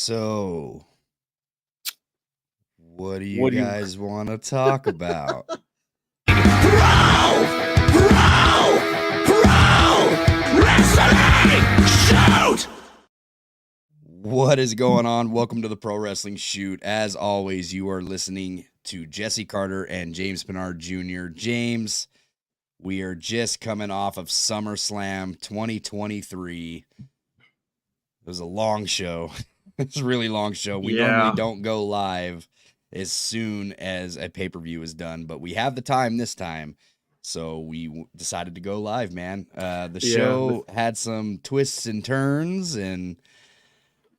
So, what do you What do you- guys want to talk about? What is going on? Welcome to the Pro Wrestling Shoot. As always, you are listening to Jesse Carter and James Pinard Jr. James, we are just coming off of SummerSlam 2023. It was a long show. It's a really long show. We normally don't go live as soon as a pay-per-view is done, but we have the time this time, so we decided to go live, man. The show had some twists and turns and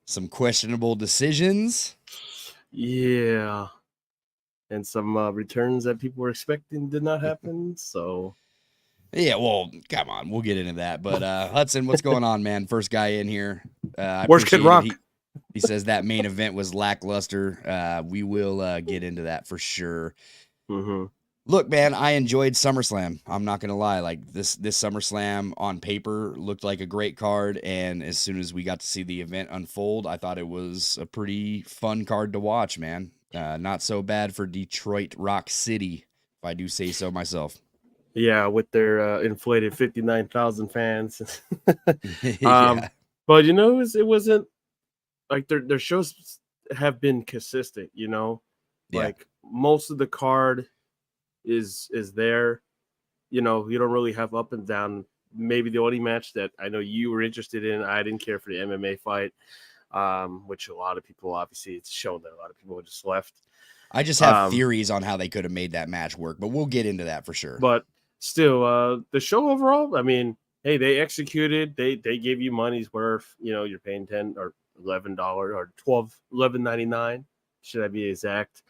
some questionable decisions. Yeah. And some returns that people were expecting did not happen, so... Yeah, well, come on. We'll get into that. But Hudson, what's going on, man? First guy in here. Where's Kid Rock? He says that main event was lackluster. We will get into that for sure. Mm-hmm. Look, man, I enjoyed SummerSlam. I'm not going to lie. Like, this SummerSlam on paper looked like a great card, and as soon as we got to see the event unfold, I thought it was a pretty fun card to watch, man. Not so bad for Detroit Rock City, if I do say so myself. Yeah, with their inflated 59,000 fans. Yeah. But, you know, it wasn't like their shows have been consistent, you know? Yeah. Like, most of the card is there. You know, you don't really have up and down. Maybe the only match that I know you were interested in, I didn't care for the MMA fight, which a lot of people, obviously, it's shown that a lot of people just left. I just have theories on how they could have made that match work, but we'll get into that for sure. But still, the show overall, I mean, hey, they executed. They gave you money's worth. You know, you're paying $10 or $11 or $11.99. Should I be exact?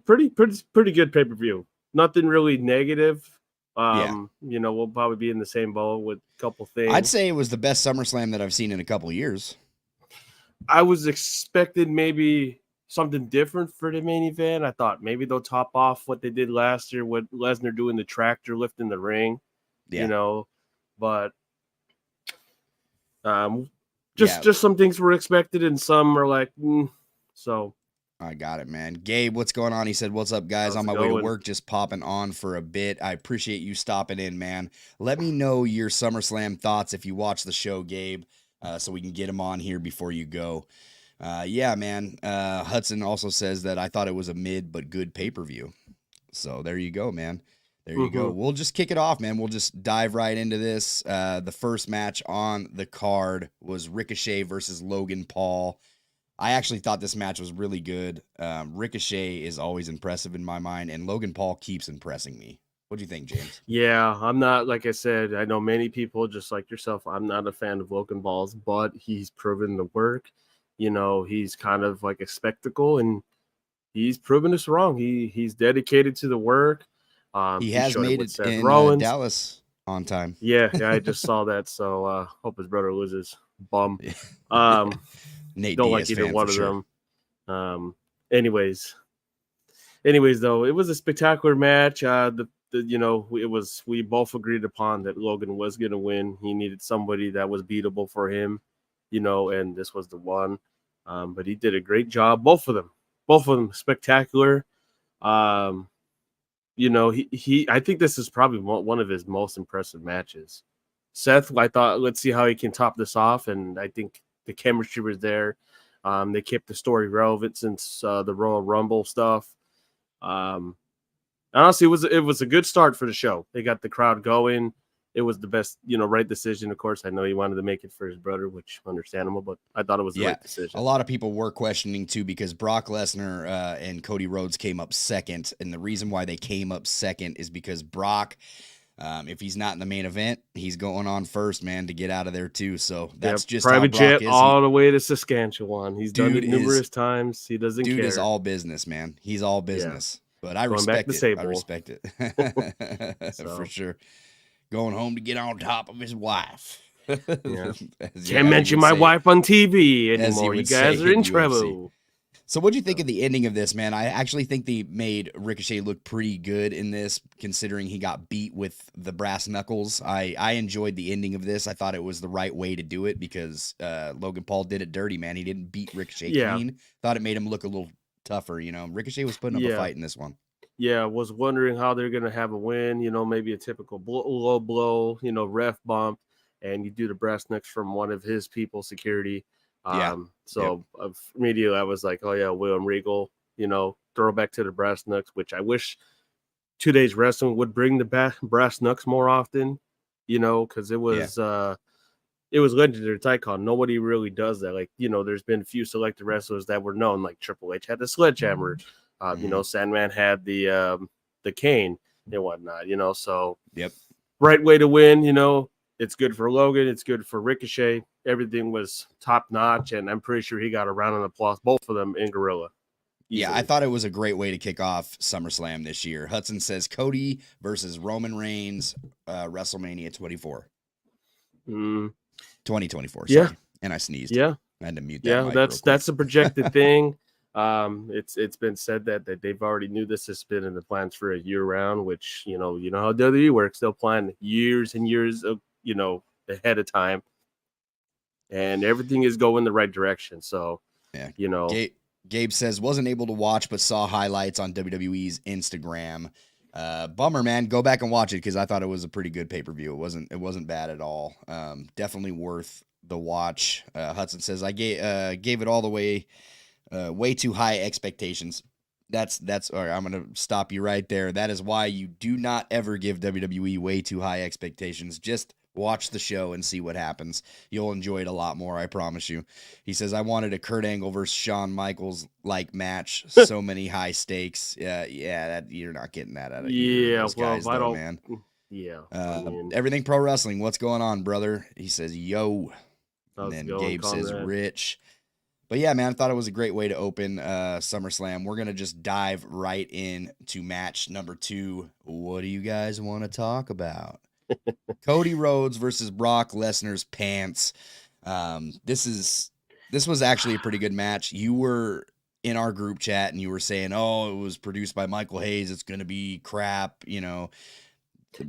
Pretty good pay-per-view. Nothing really negative. You know, we'll probably be in the same boat with a couple things. I'd say it was the best SummerSlam that I've seen in a couple of years. I was expecting maybe something different for the main event. I thought maybe they'll top off what they did last year with Lesnar doing the tractor lift in the ring. Yeah. You know, but just some things were expected and some are like, so. I got it, man. Gabe, what's going on? He said, what's up, guys? On my way to work, just popping on for a bit. I appreciate you stopping in, man. Let me know your SummerSlam thoughts if you watch the show, Gabe, so we can get them on here before you go. Yeah, man. Hudson also says that I thought it was a mid but good pay-per-view. So there you go, man. There you go. We'll just kick it off, man. We'll just dive right into this. The first match on the card was Ricochet versus Logan Paul. I actually thought this match was really good. Ricochet is always impressive in my mind, and Logan Paul keeps impressing me. What do you think, James? Yeah, I'm not, like I said, I know many people just like yourself. I'm not a fan of Logan Paul's, but he's proven the work. You know, he's kind of like a spectacle, and he's proven us wrong. He's dedicated to the work. He has made it in Dallas on time. Yeah, I just saw that. So hope his brother loses. Bum. Nate don't Diaz like either one of sure. them. Anyways, though, it was a spectacular match. You know, we both agreed upon that Logan was going to win. He needed somebody that was beatable for him, you know, and this was the one. But he did a great job. Both of them spectacular. You know, I think this is probably one of his most impressive matches. Seth, I thought, let's see how he can top this off, and I think the chemistry was there. They kept the story relevant since the Royal Rumble stuff. Honestly, it was a good start for the show. They got the crowd going. It was the best, you know, right decision. Of course, I know he wanted to make it for his brother, which understandable, but I thought it was the right decision. A lot of people were questioning too because Brock Lesnar and Cody Rhodes came up second, and the reason why they came up second is because Brock, if he's not in the main event, he's going on first, man, to get out of there too. So that's just private how Brock jet is. all the way to Saskatchewan. He's done it numerous times. He doesn't care. Dude is all business, man. He's all business. Yeah. But I respect it. I respect it. For sure. Going home to get on top of his wife. Can't mention my wife on TV anymore. You guys are in trouble. So what'd you think of the ending of this, man? I actually think they made Ricochet look pretty good in this, considering he got beat with the brass knuckles. I enjoyed the ending of this. I thought it was the right way to do it because Logan Paul did it dirty, man. He didn't beat Ricochet clean. Thought it made him look a little tougher, you know. Ricochet was putting up a fight in this one. Yeah, was wondering how they're going to have a win, you know, maybe a typical low blow, you know, ref bump, and you do the brass knucks from one of his people, security. Immediately I was like, oh yeah, William Regal, you know, throw back to the brass knucks, which I wish 2 Days Wrestling would bring the brass knucks more often, you know, because it was legendary icon. Nobody really does that. Like, you know, there's been a few selected wrestlers that were known, like Triple H had the sledgehammer, you know, Sandman had the cane and whatnot, you know, so right way to win, you know. It's good for Logan. It's good for Ricochet. Everything was top notch, and I'm pretty sure he got a round of applause, both of them in Gorilla. Easily. Yeah, I thought it was a great way to kick off SummerSlam this year. Hudson says Cody versus Roman Reigns, WrestleMania 24. 2024. Sorry. Yeah, and I sneezed. Yeah, I had to mute that. Yeah, that's a projected thing. It's been said that they've already knew this has been in the plans for a year round, which you know how WWE works. They'll plan years and years of, you know, ahead of time, and everything is going the right direction. So, yeah, you know, Gabe says wasn't able to watch, but saw highlights on WWE's Instagram. Bummer, man. Go back and watch it because I thought it was a pretty good pay-per-view. It wasn't bad at all. Definitely worth the watch. Hudson says I gave it all the way too high expectations. That's all right, I'm gonna stop you right there. That is why you do not ever give WWE way too high expectations. Just watch the show and see what happens. You'll enjoy it a lot more, I promise you. He says, I wanted a Kurt Angle versus Shawn Michaels like match. So many high stakes. That you're not getting that out of those guys, though, man. Yeah. Everything pro wrestling. What's going on, brother? He says, yo. And then Gabe says, Rich. But yeah, man, I thought it was a great way to open SummerSlam. We're going to just dive right in to match number 2. What do you guys want to talk about? Cody Rhodes versus Brock Lesnar's pants. This was actually a pretty good match. You were in our group chat and you were saying, oh, it was produced by Michael Hayes. It's going to be crap, you know.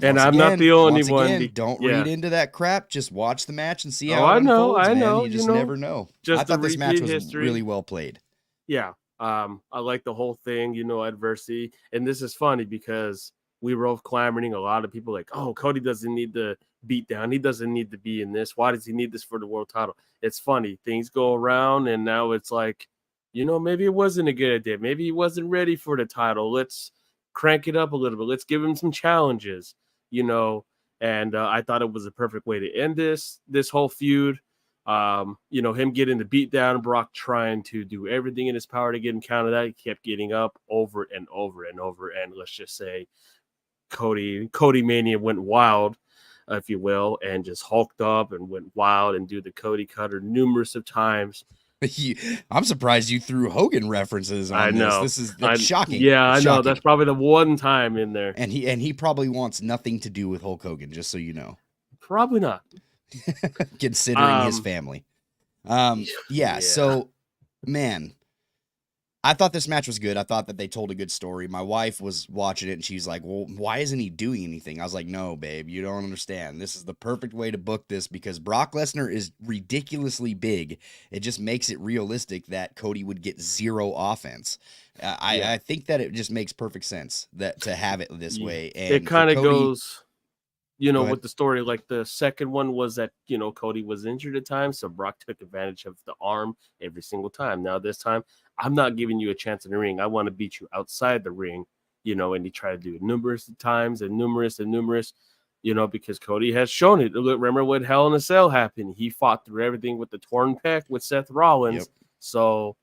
And I'm not the only one. Don't read into that crap. Just watch the match and see how it unfolds, I know. Man. You just never know. I thought this match was really well played. Yeah. I like the whole thing, you know, adversity. And this is funny because we were all clamoring. A lot of people like, oh, Cody doesn't need the beat down. He doesn't need to be in this. Why does he need this for the world title? It's funny. Things go around, and now it's like, you know, maybe it wasn't a good idea. Maybe he wasn't ready for the title. Let's crank it up a little bit. Let's give him some challenges, you know. And I thought it was a perfect way to end this whole feud. You know, him getting the beat down, Brock trying to do everything in his power to get him counted out. He kept getting up over and over and over. And let's just say Cody Mania went wild, if you will, and just hulked up and went wild and do the Cody cutter numerous of times. I'm surprised you threw Hogan references on I know. That's shocking. Yeah, I know. Shocking. That's probably the one time in there. And he probably wants nothing to do with Hulk Hogan, just so you know. Probably not. Considering his family. So, man, I thought this match was good. I thought that they told a good story. My wife was watching it, and she's like, well, why isn't he doing anything? I was like, no, babe, you don't understand. This is the perfect way to book this because Brock Lesnar is ridiculously big. It just makes it realistic that Cody would get zero offense. I think that it just makes perfect sense that to have it this way. And it kind of goes, you know, with the story. Like the second one was that, you know, Cody was injured at times, so Brock took advantage of the arm every single time. Now this time, I'm not giving you a chance in the ring. I want to beat you outside the ring, you know, and he tried to do it numerous times and numerous, you know, because Cody has shown it. Remember when Hell in a Cell happened? He fought through everything with the torn pec with Seth Rollins. Yep. So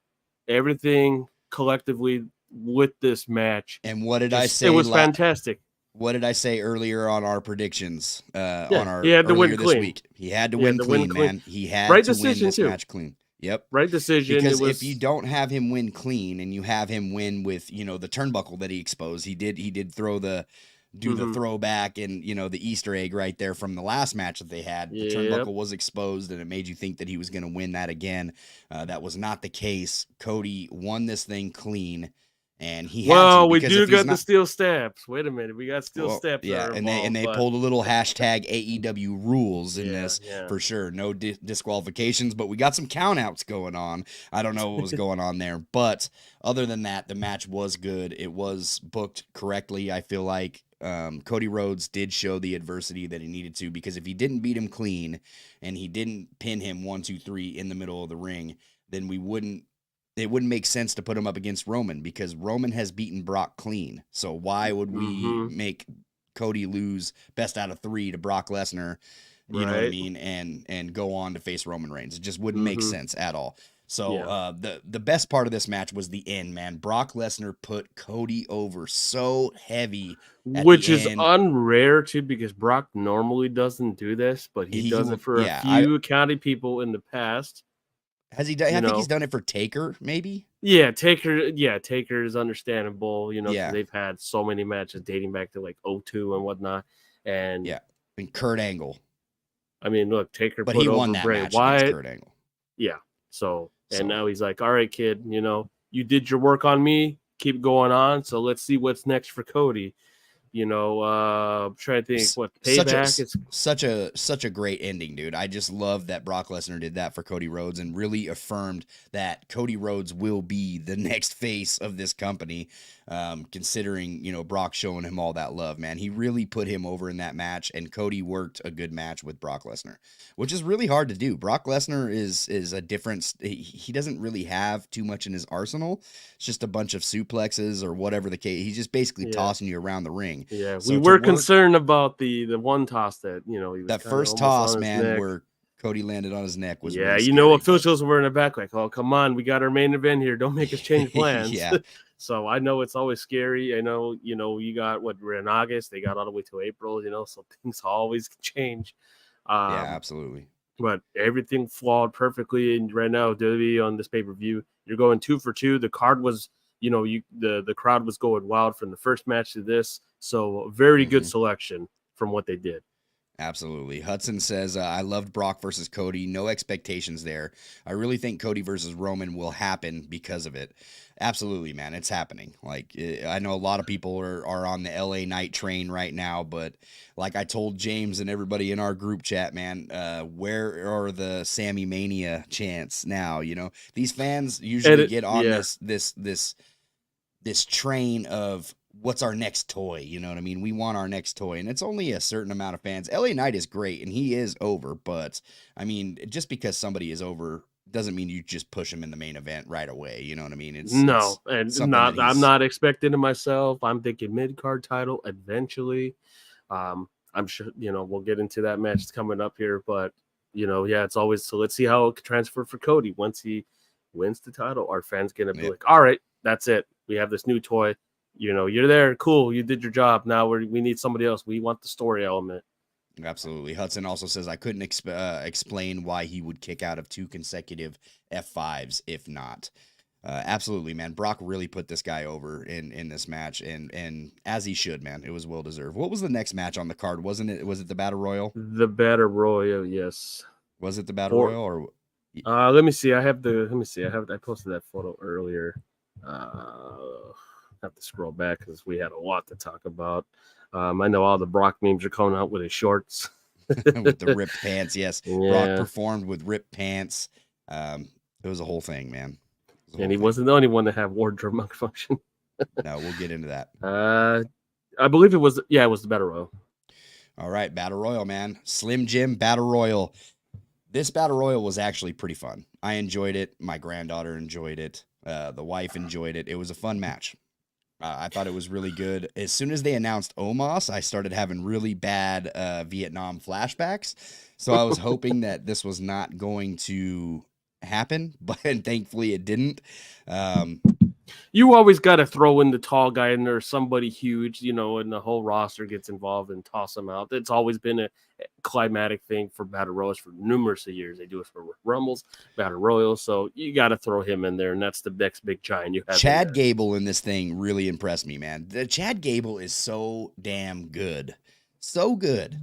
everything collectively with this match. And what did I say? It was fantastic. What did I say earlier on our predictions? He had to win clean. Week. He had to win clean, man. He had to win this match clean. Yep. Right decision. Because if you don't have him win clean and you have him win with, you know, the turnbuckle that he exposed, he did throw the do the throwback and, you know, the Easter egg right there from the last match that they had. The Yep. turnbuckle was exposed, and it made you think that he was going to win that again. That was not the case. Cody won this thing clean. And he had to, we because do if he's got not, the steel steps. Wait a minute, we got steel steps. Yeah, and they pulled a little hashtag AEW rules in this for sure. No disqualifications, but we got some countouts going on. I don't know what was going on there, but other than that, the match was good. It was booked correctly. I feel like Cody Rhodes did show the adversity that he needed to, because if he didn't beat him clean and he didn't pin him 1, 2, 3 in the middle of the ring, then it wouldn't make sense to put him up against Roman, because Roman has beaten Brock clean. So why would we make Cody lose best out of 3 to Brock Lesnar, you know what I mean, and go on to face Roman Reigns? It just wouldn't make sense at all. So the best part of this match was the end, man. Brock Lesnar put Cody over so heavy, which is unrare too, because Brock normally doesn't do this, but he does it for a few county people in the past. Has he done? I think he's done it for Taker, maybe. Yeah, Taker. Yeah, Taker is understandable. You know, they've had so many matches dating back to like 2002 and whatnot. And and Kurt Angle. I mean, look, Taker, but put he won over that Bray match Wyatt. against Kurt Angle. Yeah. So now he's like, all right, kid. You know, you did your work on me. Keep going on. So let's see what's next for Cody. You know, I'm trying to think what payback. It's such a great ending, dude. I just love that Brock Lesnar did that for Cody Rhodes and really affirmed that Cody Rhodes will be the next face of this company. Considering, you know, Brock showing him all that love, man, he really put him over in that match, and Cody worked a good match with Brock Lesnar, which is really hard to do. Brock Lesnar is a difference. He doesn't really have too much in his arsenal. It's just a bunch of suplexes or whatever the case. He's just basically tossing you around the ring. Yeah, so we were concerned about the one toss that, you know, he was that first toss, man, where Cody landed on his neck was really you scary, know, officials were in the back like, oh, come on, we got our main event here. Don't make us change plans. So I know it's always scary. I know, you know, you got we're in August. They got all the way to April, you know, so things always change. Yeah, absolutely. But everything flawed perfectly. And right now, WWE on this pay-per-view, you're going 2 for 2. The card was, you know, the crowd was going wild from the first match to this. So very good selection from what they did. Absolutely. Hudson says, I loved Brock versus Cody. No expectations there. I really think Cody versus Roman will happen because of it. Absolutely, man. It's happening. Like, I know a lot of people are on the LA Knight train right now, but like I told James and everybody in our group chat, man, where are the Sammy Mania chants now? You know, these fans usually get on this train of, what's our next toy? You know what I mean? We want our next toy, and it's only a certain amount of fans. LA Knight is great, and he is over, but I mean, just because somebody is over doesn't mean you just push him in the main event right away. You know what I mean? I'm not expecting it myself. I'm thinking mid-card title eventually. I'm sure, you know, we'll get into that match coming up here, but you know, it's always, so let's see how it can transfer for Cody once he wins the title. Our fans gonna be like, all right, that's it. We have this new toy. You know, you're there. Cool. You did your job. Now we need somebody else. We want the story element. Absolutely. Hudson also says, I couldn't explain why he would kick out of 2 consecutive F5s if not. Absolutely, man. Brock really put this guy over in this match, and as he should, man. It was well deserved. What was the next match on the card? Was it the Battle Royal? The Battle Royal, yes. Was it the Battle Royal or? Let me see. I posted that photo earlier. Have to scroll back because we had a lot to talk about. I know all the Brock memes are coming out with his shorts. With the ripped pants, yes. Yeah. Brock performed with ripped pants. It was a whole thing, man. And he wasn't the only one to have wardrobe malfunction. No, we'll get into that. I believe it was the Battle Royal. All right, Battle Royal, man. Slim Jim Battle Royal. This Battle Royal was actually pretty fun. I enjoyed it. My granddaughter enjoyed it. The wife enjoyed it. It was a fun match. I thought it was really good. As soon as they announced Omos, I started having really bad Vietnam flashbacks. So I was hoping that this was not going to happen, but thankfully it didn't. You always got to throw in the tall guy in there, somebody huge, you know, and the whole roster gets involved and toss them out. It's always been a climatic thing for battle royals for numerous of years. They do it for Rumbles, battle royals, so you got to throw him in there, and that's the next big giant you have. Chad Gable in this thing really impressed me, man. Chad Gable is so damn good, so good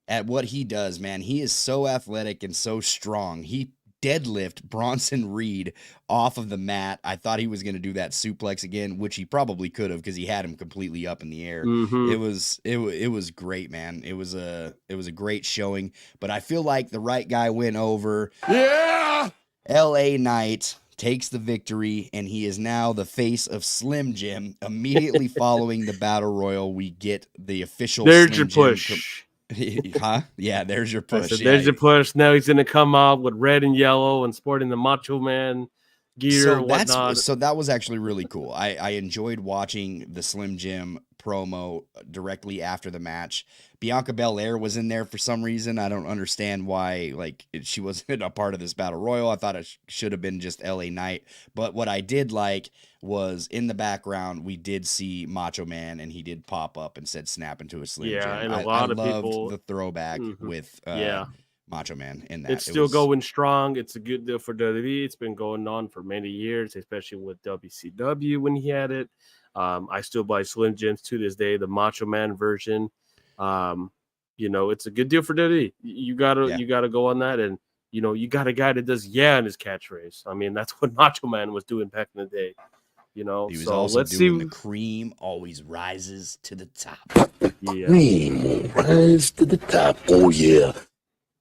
at what he does, man. He is so athletic and so strong. He deadlift Bronson Reed off of the mat. I thought he was going to do that suplex again, which he probably could have because he had him completely up in the air. Mm-hmm. It was great, man. It was a great showing, but I feel like the right guy went over. Yeah. LA Knight takes the victory, and he is now the face of Slim Jim. Immediately following the battle royal, we get the official There's Slim your push. Huh? Yeah, there's your push. There's your push. Now he's going to come out with red and yellow and sporting the Macho Man gear and whatnot. So that was actually really cool. I enjoyed watching the Slim Jim promo directly after the match. Bianca Belair was in there for some reason. I don't understand why she wasn't a part of this battle royal. I thought it should have been just LA Knight. But what I did like was in the background we did see Macho Man, and he did pop up and said snap into a Slim Jim. And a lot of people the throwback with Macho Man in that. It's still going strong. It's a good deal for WWE. It's been going on for many years, especially with WCW when he had it. I still buy Slim Jims to this day, the Macho Man version. You know, it's a good deal for WWE. You gotta go on that, and you know, you got a guy that does in his catchphrase. I mean, that's what Macho Man was doing back in the day. You know, he was also doing the cream always rises to the top. Yeah. Cream will rise to the top. Oh yeah.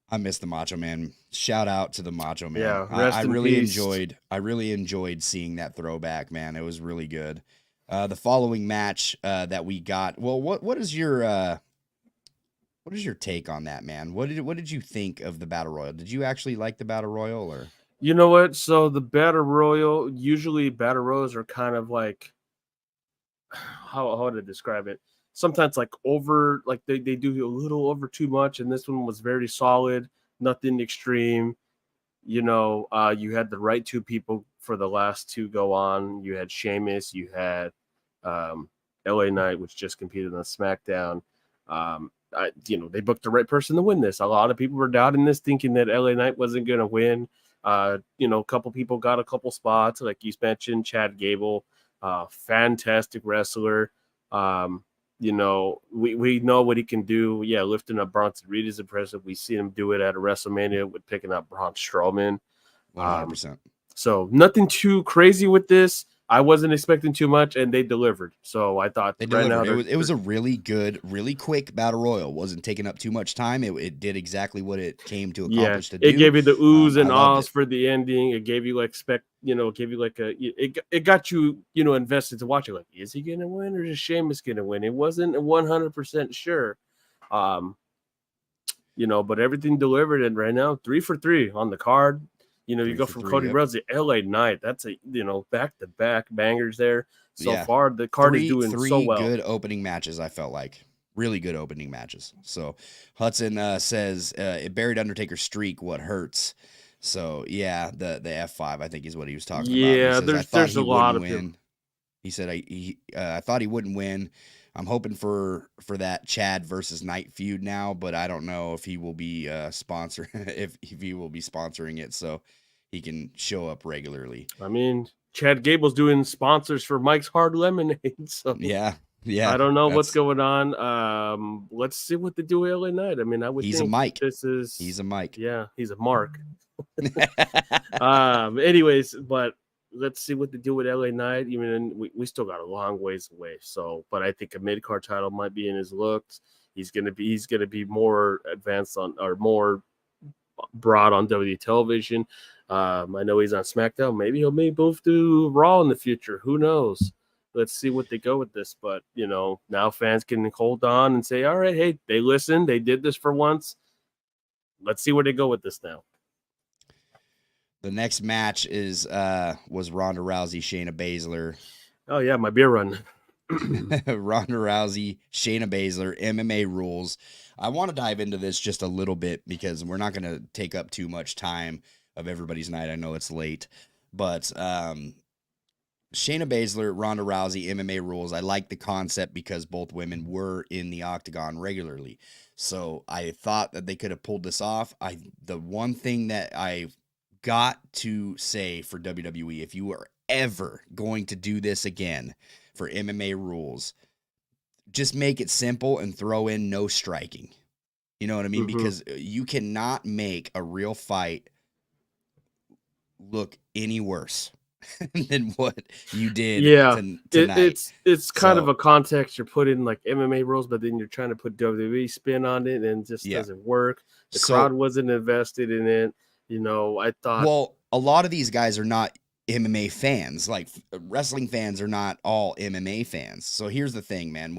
I miss the Macho Man. Shout out to the Macho Man. Yeah, I really enjoyed seeing that throwback, man. It was really good. The following match that we got. Well, what is your take on that, man? What did you think of the Battle Royal? Did you actually like the Battle Royal, or? You know what? So the Battle Royal, usually Battle Royals are kind of like, how to describe it? Sometimes like over, like they do a little over too much, and this one was very solid, nothing extreme. You know, you had the right two people for the last two go on. You had Sheamus, you had LA Knight, which just competed on SmackDown. They booked the right person to win this. A lot of people were doubting this, thinking that LA Knight wasn't going to win. A couple people got a couple spots, like you mentioned, Chad Gable, fantastic wrestler. We know what he can do. Yeah, lifting up Bronson Reed is impressive. We see him do it at a WrestleMania with picking up Braun Strowman. 100%. So nothing too crazy with this. I wasn't expecting too much, and they delivered. So I thought they delivered. It was a really good, really quick battle royal. It wasn't taking up too much time. It did exactly what it came to accomplish to do. It gave you the oohs and ahs for the ending. It gave you it got you, invested to watch it. Like, is he going to win or is Sheamus going to win? It wasn't 100% sure. But everything delivered, and right now 3 for 3 on the card. You go from Cody Rhodes to LA Knight. That's back-to-back bangers there. So far, the card is doing so well. 3 good opening matches, I felt like. Really good opening matches. So Hudson says, it buried Undertaker's streak, what hurts. So, yeah, the F5, I think, is what he was talking about. Yeah, there's a lot of him. He said, I thought he wouldn't win. I'm hoping for that Chad versus Knight feud now, but I don't know if he will be if he will be sponsoring it, so he can show up regularly. I mean, Chad Gable's doing sponsors for Mike's Hard Lemonade, so yeah. I don't know what's going on. Let's see what they do with LA Knight. I mean, I would. He's think a Mike. He's a Mike. Yeah, he's a Mark. Anyways, but let's see what they do with LA Knight. Even we still got a long ways away. So, but I think a mid-card title might be in his looks. He's gonna be more advanced on, or more broad on WWE television. I know he's on SmackDown. Maybe he'll move to Raw in the future. Who knows? Let's see what they go with this. But now fans can hold on and say, all right, hey, they listened. They did this for once. Let's see where they go with this now. The next match was Ronda Rousey, Shayna Baszler. Oh yeah, my beer run. Ronda Rousey, Shayna Baszler, MMA rules. I want to dive into this just a little bit because we're not going to take up too much time of everybody's night. I know it's late, but Shayna Baszler, Ronda Rousey, MMA rules. I like the concept because both women were in the octagon regularly. So I thought that they could have pulled this off. The one thing that I got to say for WWE, if you are ever going to do this again for MMA rules, just make it simple and throw in no striking. You know what I mean? Mm-hmm. Because you cannot make a real fight look any worse than what you did tonight. It's kind of a context you're putting like MMA rules, but then you're trying to put WWE spin on it, and it just doesn't work. The crowd wasn't invested in it. You know, I thought. Well, a lot of these guys are not MMA fans. Like wrestling fans are not all MMA fans. So here's the thing, man.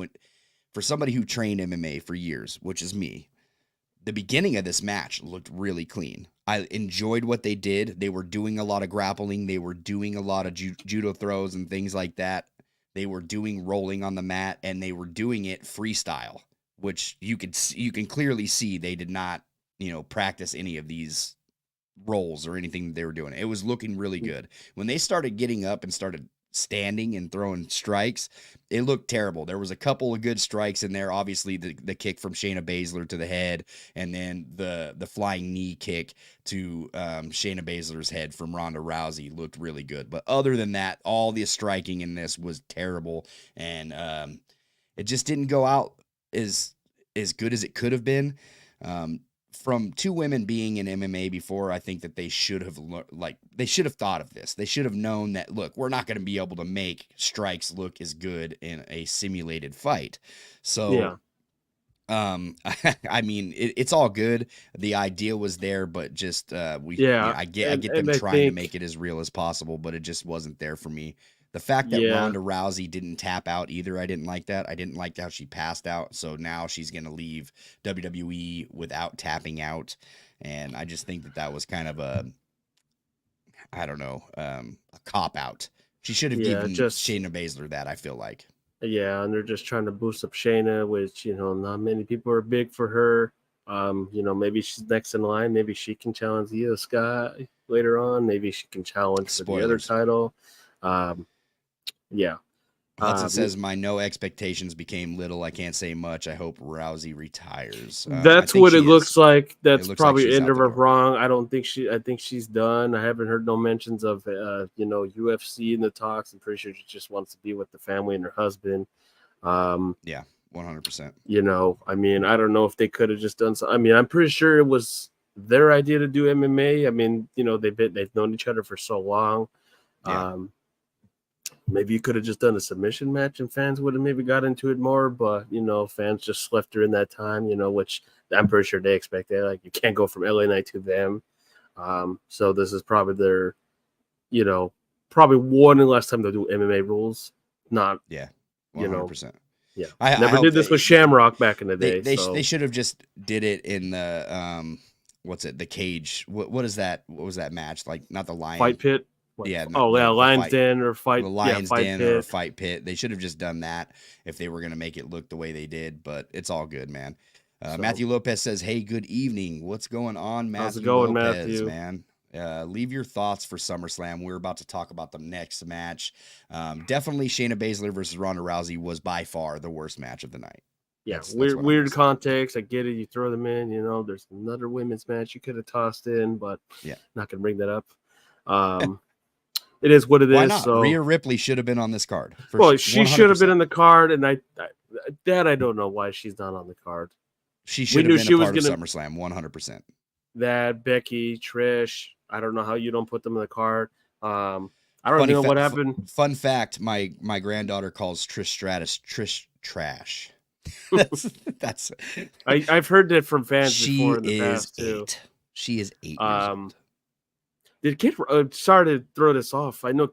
For somebody who trained MMA for years, which is me, the beginning of this match looked really clean. I enjoyed what they did. They were doing a lot of grappling. They were doing a lot of judo throws and things like that. They were doing rolling on the mat, and they were doing it freestyle, which you can clearly see they did not, practice any of these rolls or anything that they were doing. It was looking really good. When they started getting up and started standing and throwing strikes, it looked terrible. There was a couple of good strikes in there. Obviously, the kick from Shayna Baszler to the head, and then the flying knee kick to Shayna Baszler's head from Ronda Rousey looked really good. But other than that, all the striking in this was terrible, and it just didn't go out as good as it could have been. From two women being in MMA before, I think that they should have thought of this. They should have known that, look, we're not going to be able to make strikes look as good in a simulated fight. So, I mean, it's all good. The idea was there, but just I get them trying to make it as real as possible, but it just wasn't there for me. The fact that Ronda Rousey didn't tap out either, I didn't like that. I didn't like how she passed out. So now she's going to leave WWE without tapping out. And I just think that was kind of a cop out. She should have given Shayna Baszler that, I feel like. Yeah, and they're just trying to boost up Shayna, which, not many people are big for her. Maybe she's next in line. Maybe she can challenge Io Sky later on. Maybe she can challenge for the other title. Hudson says my no expectations became little. I can't say much. I hope Rousey retires. That's what it looks like. That's probably end of her wrong. I think she's done. I haven't heard no mentions of UFC in the talks. I'm pretty sure she just wants to be with the family and her husband. 100%. I mean, I don't know if they could have just done so. I mean, I'm pretty sure it was their idea to do MMA. I mean, they've known each other for so long. Maybe you could have just done a submission match and fans would have maybe got into it more, but fans just left during that time, which I'm pretty sure they expected. Like, you can't go from LA Knight to them. So this is probably their, probably one and last time they'll do MMA rules. Not 100%. Yeah. I never did this with Shamrock back in the day. They should have just did it in the the cage. What is that? What was that match? Like, not the Lion Fight Pit. Lion's Den or Fight. The Lion's Den or Fight Pit. They should have just done that if they were going to make it look the way they did. But it's all good, man. Matthew Lopez says, "Hey, good evening. What's going on, Matthew? How's it going, Lopez, Matthew? Man? Leave your thoughts for SummerSlam. We're about to talk about the next match. Definitely, Shayna Baszler versus Ronda Rousey was by far the worst match of the night. Yeah, that's weird context. I get it. You throw them in. There's another women's match you could have tossed in, but not gonna bring that up. It is what it Why is. Not? So Rhea Ripley should have been on this card. She should have been in the card, and I don't know why she's not on the card. She should have been a part of SummerSlam, 100%. That Becky, Trish, I don't know how you don't put them in the card. I don't know what happened. Fun fact: my granddaughter calls Trish Stratus Trish Trash. that's I've heard that from fans before in the past too. She is 8 years old. Did sorry to throw this off. I know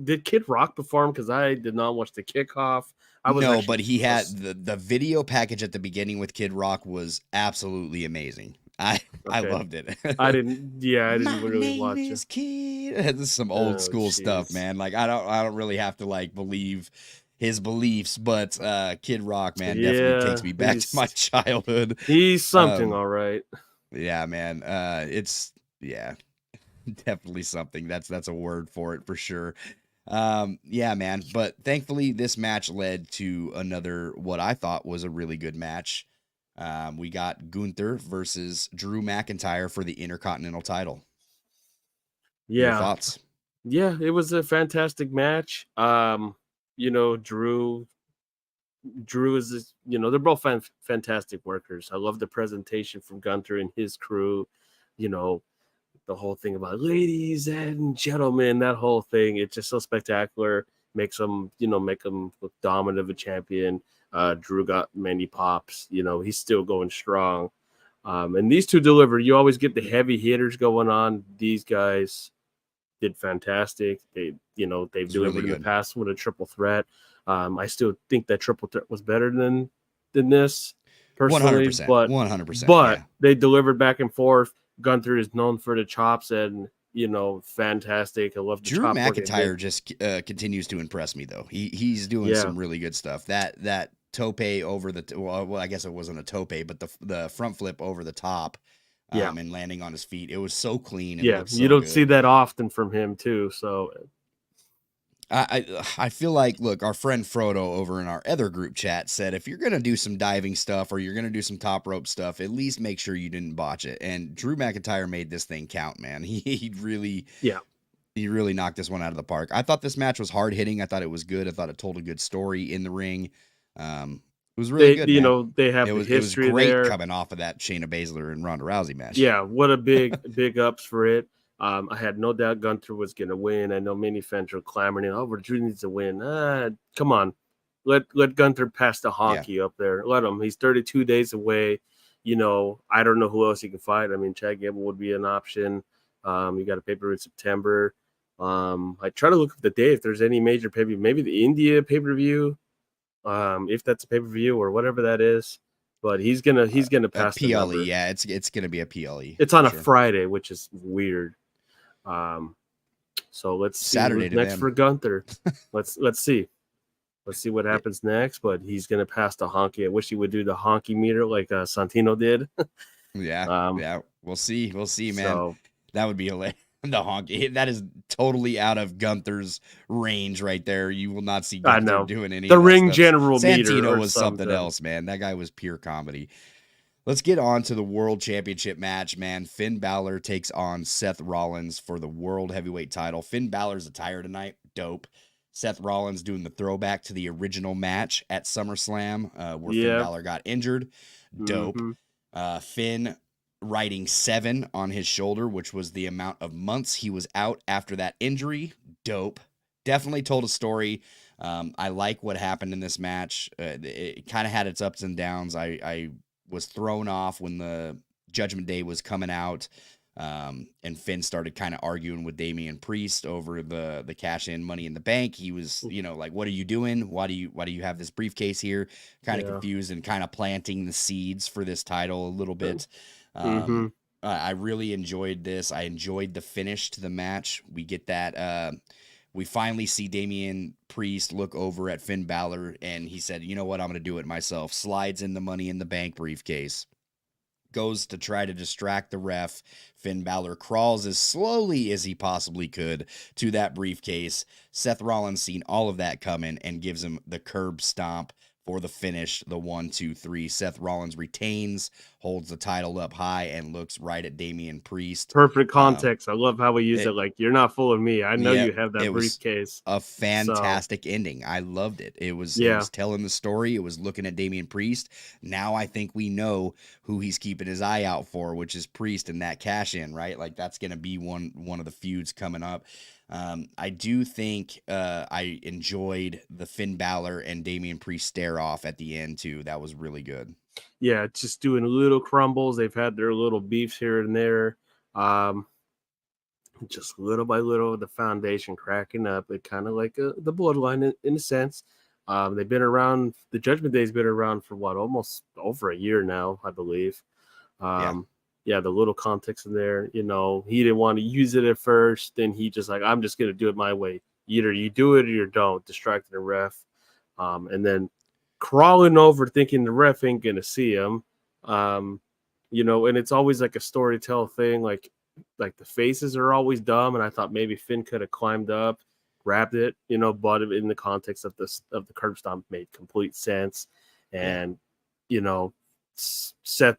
did Kid Rock perform? Because I did not watch the kickoff. But he had the video package at the beginning with Kid Rock was absolutely amazing. I loved it. I didn't really watch it. Kid. This is some old school stuff, man. Like I don't really have to like believe his beliefs, but Kid Rock, man, definitely takes me back to my childhood. He's something, all right. Yeah, man. It's definitely something. That's a word for it for sure. Yeah, man. But thankfully, this match led to another, what I thought was a really good match. We got Gunther versus Drew McIntyre for the Intercontinental title. Your Yeah. thoughts? Yeah, it was a fantastic match. Drew is this, they're both fantastic workers. I love the presentation from Gunther and his crew. You know, the whole thing about ladies and gentlemen, that whole thing, it's just so spectacular. Makes make him look dominant of a champion. Drew got many pops. He's still going strong. And these two deliver. You always get the heavy hitters going on. These guys did fantastic. They've delivered in the past with a triple threat. I still think that triple threat was better than this personally, 100%, but 100%. But yeah. They delivered back and forth. Gunther is known for the chops and fantastic. I love the Drew chop McIntyre just continues to impress me though. He's doing some really good stuff. That tope over the well, I guess it wasn't a tope, but the front flip over the top. And landing on his feet. It was so clean. You don't see that often from him too. So I feel like, look, our friend Frodo over in our other group chat said, if you're going to do some diving stuff or you're going to do some top rope stuff, at least make sure you didn't botch it. And Drew McIntyre made this thing count, man. He really knocked this one out of the park. I thought this match was hard hitting. I thought it was good. I thought it told a good story in the ring. It was really good, man. They have the history it was great there. coming off of that Shayna Baszler and Ronda Rousey match. Yeah, what a big ups for it. I had no doubt Gunther was going to win. I know many fans were clamoring, Drew needs to win. Come on. Let Gunther pass the honky up there. Let him. He's 32 days away. I don't know who else he can fight. I mean, Chad Gable would be an option. You got a pay-per-view in September. I try to look at the day if there's any major pay-per-view. Maybe the India pay-per-view. If that's a pay-per-view or whatever that is, but he's gonna pass the PLE. number. Yeah, it's gonna be a PLE. It's on a Friday, which is weird. So let's see Saturday what's next for Gunther. Let's see what happens next. But he's gonna pass the honky. I wish he would do the honky meter like Santino did. Yeah. We'll see, man. So, that would be hilarious. The honky, that is totally out of Gunther's range right there. You will not see Gunther doing any. The ring general Santino was something else, man. That guy was pure comedy. Let's get on to the World Championship match, man. Finn Balor takes on Seth Rollins for the World Heavyweight title. Finn Balor's attire tonight, dope. Seth Rollins doing the throwback to the original match at SummerSlam where Finn Balor got injured, dope. Finn writing 7 on his shoulder, which was the amount of months he was out after that injury. Dope. Definitely told a story. I like what happened in this match. It kind of had its ups and downs. I was thrown off when the Judgment Day was coming out, and Finn started kind of arguing with Damian Priest over the cash in Money in the Bank. He was, like, what are you doing? Why do you have this briefcase here? Kind of confused and kind of planting the seeds for this title a little bit. I really enjoyed this. I enjoyed the finish to the match. We get that. We finally see Damian Priest look over at Finn Balor, and he said, you know what, I'm going to do it myself. Slides in the Money in the Bank briefcase. Goes to try to distract the ref. Finn Balor crawls as slowly as he possibly could to that briefcase. Seth Rollins seen all of that coming and gives him the curb stomp for the finish, the 1, 2, 3. Seth Rollins retains, holds the title up high, and looks right at Damian Priest. Perfect context. I love how we use it. Like, you're not fooling me. I know you have that briefcase. A fantastic ending. I loved it. It was telling the story. It was looking at Damian Priest. Now I think we know who he's keeping his eye out for, which is Priest and that cash in, right? Like, that's going to be one of the feuds coming up. I do think I enjoyed the Finn Balor and Damian Priest stare off at the end too. That was really good. Yeah, just doing little crumbles. They've had their little beefs here and there. Just little by little, the foundation cracking up. It kind of like the bloodline in a sense. They've been around. The Judgment Day's been around for almost over a year now, I believe. Yeah, the little context in there, he didn't want to use it at first. Then he just like, I'm just going to do it my way. Either you do it or you don't, distracting the ref. And then crawling over thinking the ref ain't going to see him. And it's always like a storytell thing. Like the faces are always dumb. And I thought maybe Finn could have climbed up, grabbed it, but in the context of the curb stomp made complete sense, and set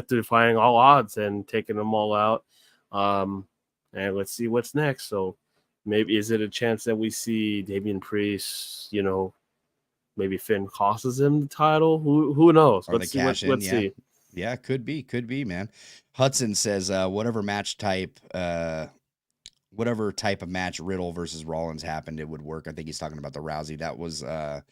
defying all odds and taking them all out. And let's see what's next. So maybe is it a chance that we see Damian Priest, maybe Finn costs him the title? Who knows? Or Let's the see. cash in, Let's yeah. see. Yeah, could be, man. Hudson says, whatever type of match Riddle versus Rollins happened, it would work. I think he's talking about the Rousey. That was the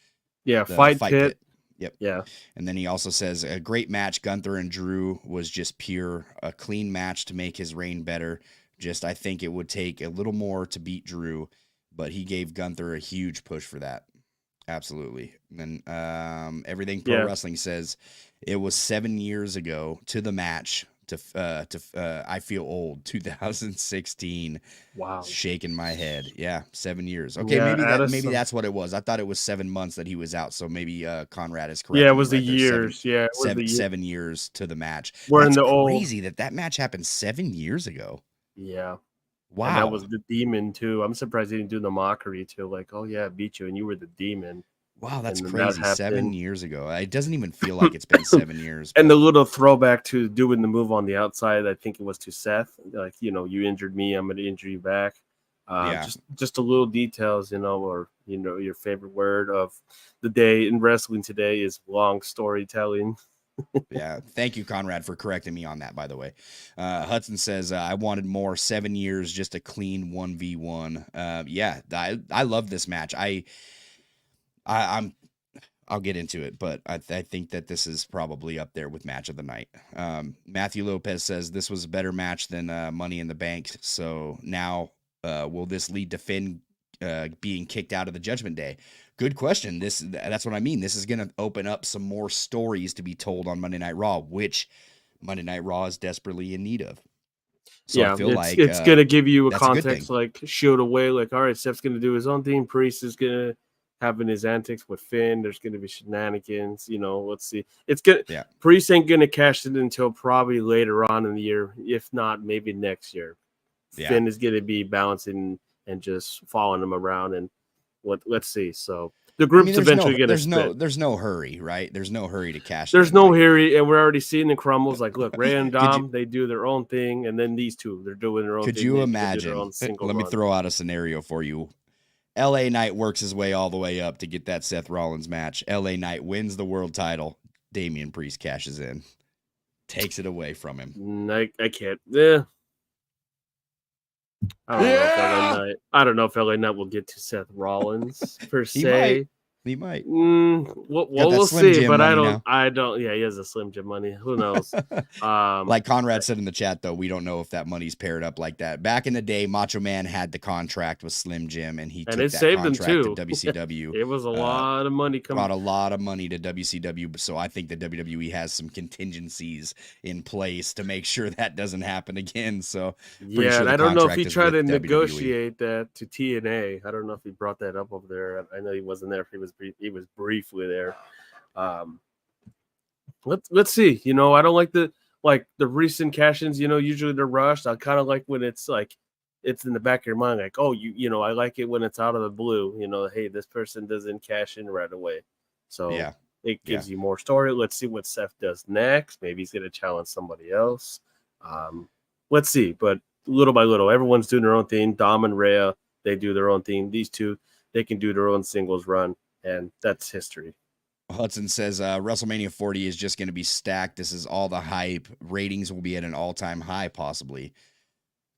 Fight pit. Yep. Yeah. And then he also says a great match. Gunther and Drew was just a clean match to make his reign better. I think it would take a little more to beat Drew, but he gave Gunther a huge push for that. Absolutely. And then Everything Pro Wrestling says it was 7 years ago to the match I Feel Old 2016. Wow. Shaking my head. Yeah, 7 years. Okay, maybe that's what it was. I thought it was 7 months that he was out. So maybe Conrad is correct. Yeah, it was the years. It was 7 years to the match. We're That's in the crazy that match happened 7 years ago. Yeah. Wow. And that was the Demon too. I'm surprised he didn't do the mockery too. Like, oh yeah, I beat you and you were the Demon. Wow, that's crazy. 7 years ago. It doesn't even feel like it's been 7 years. And the little throwback to doing the move on the outside, I think it was to Seth. Like, you injured me, I'm going to injure you back. Just a little details, or your favorite word of the day in wrestling today is long storytelling. Yeah, thank you, Conrad, for correcting me on that. By the way, Hudson says I wanted more. 7 years, just a clean 1v1. Yeah, I love this match. I'll get into it, but I think that this is probably up there with match of the night. Matthew Lopez says this was a better match than Money in the Bank. So now, will this lead to Finn being kicked out of the Judgment Day? Good question. That's what I mean. This is going to open up some more stories to be told on Monday Night Raw, which Monday Night Raw is desperately in need of. So yeah, I feel like it's going to give you a context, a like shoot away. Like, all right, Steph's going to do his own thing. Priest is going to having his antics with Finn. There's going to be shenanigans. Let's see. It's good. Yeah. Priest ain't going to cash it until probably later on in the year, if not maybe next year. Yeah. Finn is going to be balancing and just following him around, and let's see. So the group's eventually going to split. There's no hurry, right? There's no hurry to cash. There's no hurry, and we're already seeing the crumbles. Like, look, Ray and Dom, they do their own thing, and then these two, they're doing their own thing. Could you imagine? Let me throw out a scenario for you. LA Knight works his way all the way up to get that Seth Rollins match. LA Knight wins the world title. Damian Priest cashes in, takes it away from him. I can't. Yeah. I don't know if LA Knight will get to Seth Rollins per se. He might. We'll see, but I don't. Yeah, he has a Slim Jim money. Who knows? Like Conrad said in the chat, though, we don't know if that money's paired up like that. Back in the day, Macho Man had the contract with Slim Jim, and he took that contract to WCW. It was a lot of money coming. Brought a lot of money to WCW, so I think the WWE has some contingencies in place to make sure that doesn't happen again. So yeah, and I don't know if he tried to negotiate that to TNA. I don't know if he brought that up over there. I know he wasn't there. He was briefly there. Let's see. I don't like the recent cash-ins. Usually they're rushed. I kind of like when it's like it's in the back of your mind, like, oh, I like it when it's out of the blue. Hey, this person doesn't cash in right away, so yeah, it gives you more story. Let's see what Seth does next. Maybe he's gonna challenge somebody else. Let's see, but little by little, everyone's doing their own thing. Dom and Rhea, they do their own thing. These two, they can do their own singles run. And that's history. Hudson says WrestleMania 40 is just going to be stacked. This is all the hype. Ratings will be at an all-time high, possibly.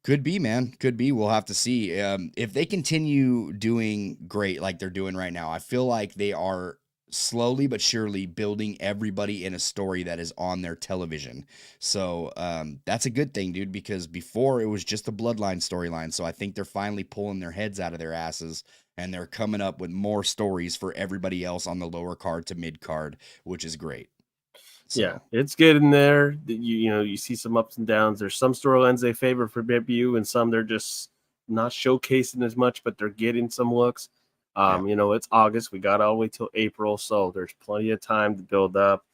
Could be, man. Could be. We'll have to see. If they continue doing great like they're doing right now, I feel like they are slowly but surely building everybody in a story that is on their television. So that's a good thing, dude, because before it was just the Bloodline storyline. So I think they're finally pulling their heads out of their asses, and they're coming up with more stories for everybody else on the lower card to mid card, which is great. So. Yeah, it's getting there. You see some ups and downs. There's some storylines they favor for debut, and some they're just not showcasing as much, but they're getting some looks. It's August. We got all the way till April, so there's plenty of time to build up.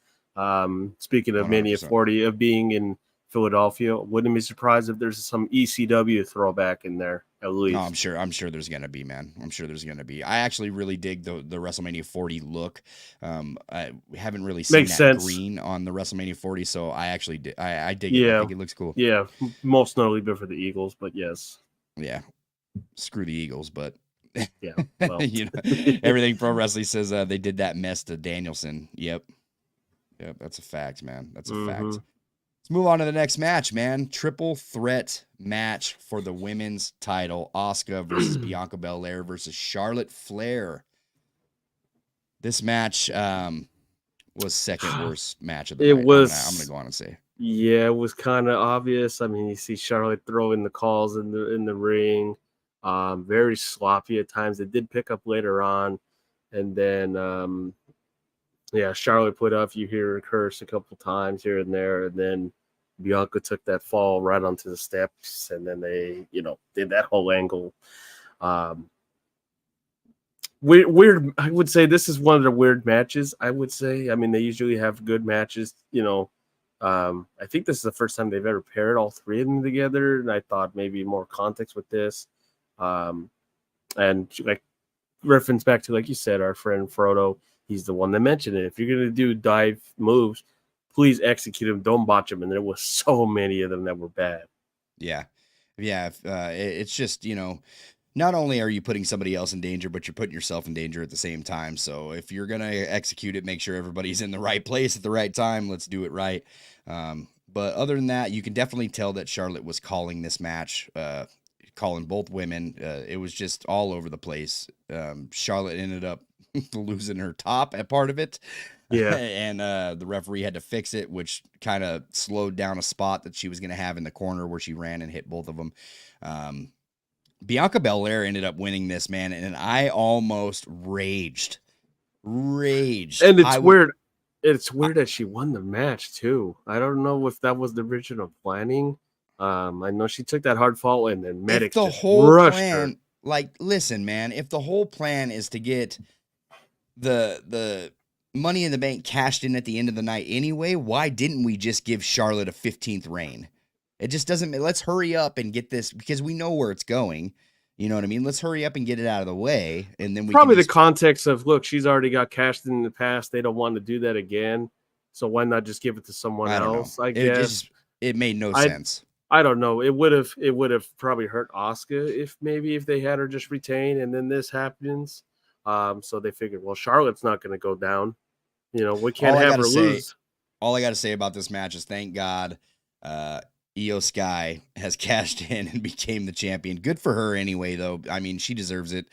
Speaking of 100%. Mania 40 of being in Philadelphia, wouldn't be surprised if there's some ECW throwback in there at least. No, I'm sure there's gonna be, man. I'm sure there's gonna be. I actually really dig the WrestleMania 40 look. I haven't really seen Makes that sense. green on the WrestleMania 40, so I actually I dig it. Yeah. I think it looks cool. Yeah, most notably been for the Eagles, but yes. Yeah, screw the Eagles, but Yeah, well. you know, everything Pro Wrestling says they did that mess to Danielson. Yep, that's a fact, man. That's a fact. Let's move on to the next match, man. Triple threat match for the women's title. Asuka versus Bianca Belair versus Charlotte Flair. This match was second worst match of the night. I'm gonna go on and say. Yeah, it was kind of obvious. I mean, you see Charlotte throwing the calls in the ring. Very sloppy at times. It did pick up later on. And then Charlotte put up, you hear her curse a couple times here and there, and then Bianca took that fall right onto the steps, and then they, did that whole angle. Weird. I would say this is one of the weird matches. I would say. I mean, they usually have good matches. I think this is the first time they've ever paired all three of them together, and I thought maybe more context with this. And like reference back to, like you said, our friend Frodo. He's the one that mentioned it. If you're gonna do dive moves, please execute them. Don't botch them. And there was so many of them that were bad. Yeah. It's just, not only are you putting somebody else in danger, but you're putting yourself in danger at the same time. So if you're going to execute it, make sure everybody's in the right place at the right time. Let's do it right. But other than that, you can definitely tell that Charlotte was calling this match, calling both women. It was just all over the place. Charlotte ended up losing her top at part of it. Yeah. And the referee had to fix it, which kind of slowed down a spot that she was going to have in the corner where she ran and hit both of them. Bianca Belair ended up winning this, man, and I almost raged. And it's weird. It's weird that she won the match too. I don't know if that was the original planning. I know she took that hard fall and then medics the just whole rushed plan, her. Like, listen, man, if the whole plan is to get the Money in the Bank cashed in at the end of the night anyway, why didn't we just give Charlotte a 15th reign? It just doesn't. Let's hurry up and get this, because we know where it's going. You know what I mean? Let's hurry up and get it out of the way, and then we probably can the context of, look, she's already got cashed in the past. They don't want to do that again, so why not just give it to someone else? I guess it made no sense. I don't know. It would have probably hurt Asuka if they had her just retain, and then this happens. So they figured, well, Charlotte's not going to go down. We can't have her lose. All I got to say about this match is thank God Io Sky has cashed in and became the champion. Good for her anyway, though. I mean, she deserves it.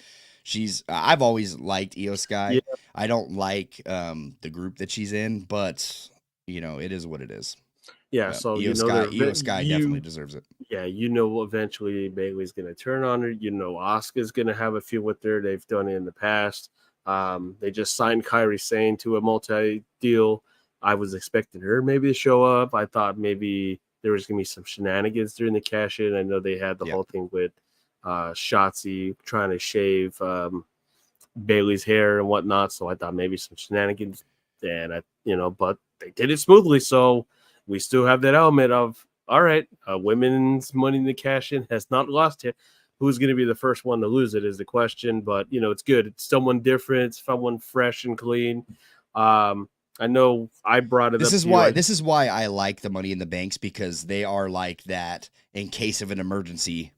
I've always liked Io Sky. Yeah. I don't like the group that she's in, but it is what it is. Yeah, so Io Sky definitely deserves it. Yeah, eventually Bayley's going to turn on her. Asuka's going to have a feud with her. They've done it in the past. They just signed Kairi Sane to a multi-deal. I was expecting her maybe to show up. I thought maybe there was going to be some shenanigans during the cash-in. I know they had the whole thing with Shotzi trying to shave Bayley's hair and whatnot, so I thought maybe some shenanigans. And but they did it smoothly, so we still have that element of, all right, women's Money in the Cash-in has not lost it. Who's going to be the first one to lose it is the question, but it's good. It's someone different, someone fresh and clean. I know I brought it up. This is why I like the Money in the Banks, because they are like that in case of an emergency.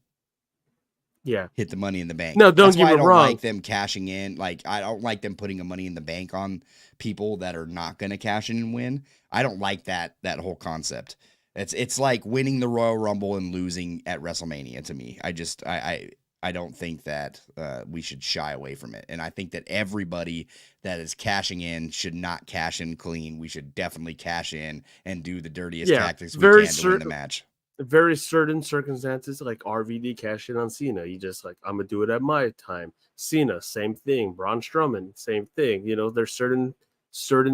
Yeah, hit the Money in the Bank. No, don't get me wrong. I don't like them cashing in. Like, I don't like them putting a Money in the Bank on people that are not going to cash in and win. I don't like that whole concept. It's like winning the Royal Rumble and losing at WrestleMania to me. I don't think that we should shy away from it. And I think that everybody that is cashing in should not cash in clean. We should definitely cash in and do the dirtiest tactics we can to win the match. Very certain circumstances, like RVD cash in on Cena. You just like, I'm going to do it at my time. Cena, same thing. Braun Strowman, same thing. There's certain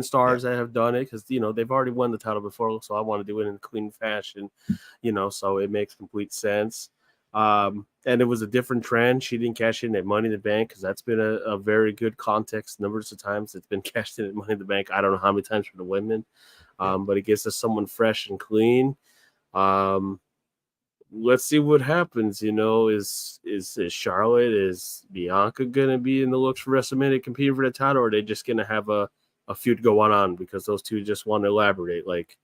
stars that have done it because, they've already won the title before. So I want to do it in a clean fashion, so it makes complete sense. And it was a different trend. She didn't cash in at Money in the Bank because that's been a very good context. Numbers of times it's been cashed in at Money in the Bank. I don't know how many times for the women, but it gets us someone fresh and clean. let's see what happens. Is Charlotte, is Bianca gonna be in the looks for WrestleMania competing for the title, or are they just gonna have a feud go on because those two just want to elaborate, like,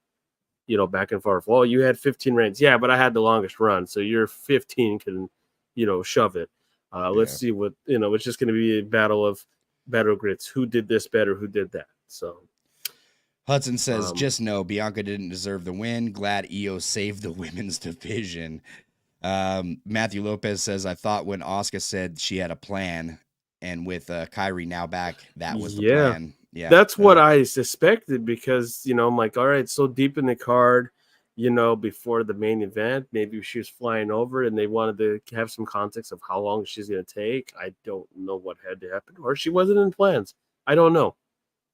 back and forth. Well, you had 15 reigns. Yeah, but I had the longest run. So your 15 can, shove it. Let's see what, it's just going to be a battle of grits. Who did this better? Who did that? So Hudson says, just know Bianca didn't deserve the win. Glad EO saved the women's division. Matthew Lopez says, I thought when Asuka said she had a plan, and with Kyrie now back, that was the plan. Yeah, that's what I suspected, because I'm like, all right, so deep in the card, before the main event, maybe she was flying over and they wanted to have some context of how long she's going to take. I don't know what had to happen, or she wasn't in plans. I don't know.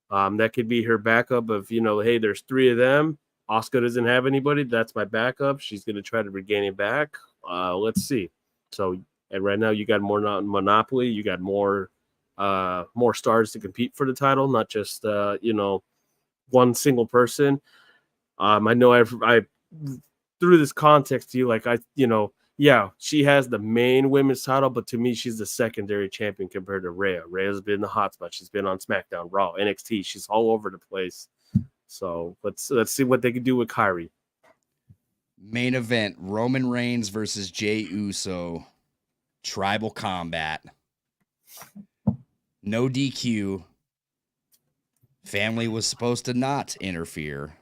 That could be her backup of, hey, there's 3 of them. Asuka doesn't have anybody. That's my backup. She's going to try to regain it back. Let's see. So, and right now you got more monopoly. You got more stars to compete for the title, not just one single person. I know I through this context to you, like, she has the main women's title, but to me she's the secondary champion compared to Rhea. Rhea's been in the hot spot. She's been on SmackDown, Raw, NXT. She's all over the place. So let's see what they can do with Kyrie. Main event: Roman Reigns versus Jey Uso. Tribal combat. No DQ. Family was supposed to not interfere.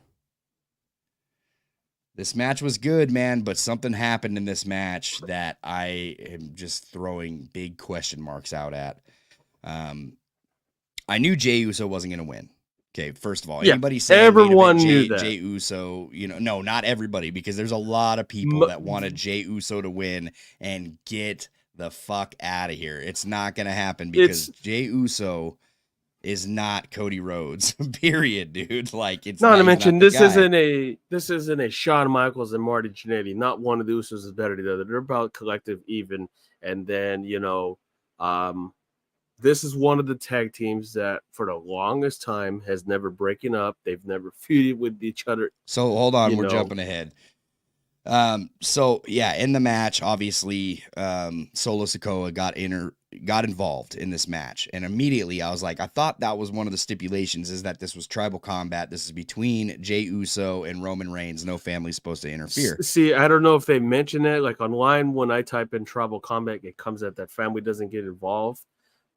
This match was good, man, but something happened in this match that I am just throwing big question marks out at. I knew Jey Uso wasn't going to win. Okay, first of all, anybody saying everyone knew that. Jey Uso, no, not everybody, because there's a lot of people that wanted Jey Uso to win and get the fuck out of here. It's not going to happen because Jey Uso is not Cody Rhodes. Period, dude. Like, it's not to mention this isn't a Shawn Michaels and Marty Jannetty. Not one of the Usos is better than the other. They're about collective even. And then this is one of the tag teams that for the longest time has never broken up. They've never feuded with each other. So hold on, we're jumping ahead. So yeah, in the match, obviously, Solo Sikoa got involved in this match, and immediately I was like, I thought that was one of the stipulations, is that this was tribal combat. This is between Jey Uso and Roman Reigns. No family's supposed to interfere. See, I don't know if they mention that. Like online, when I type in tribal combat, it comes that family doesn't get involved.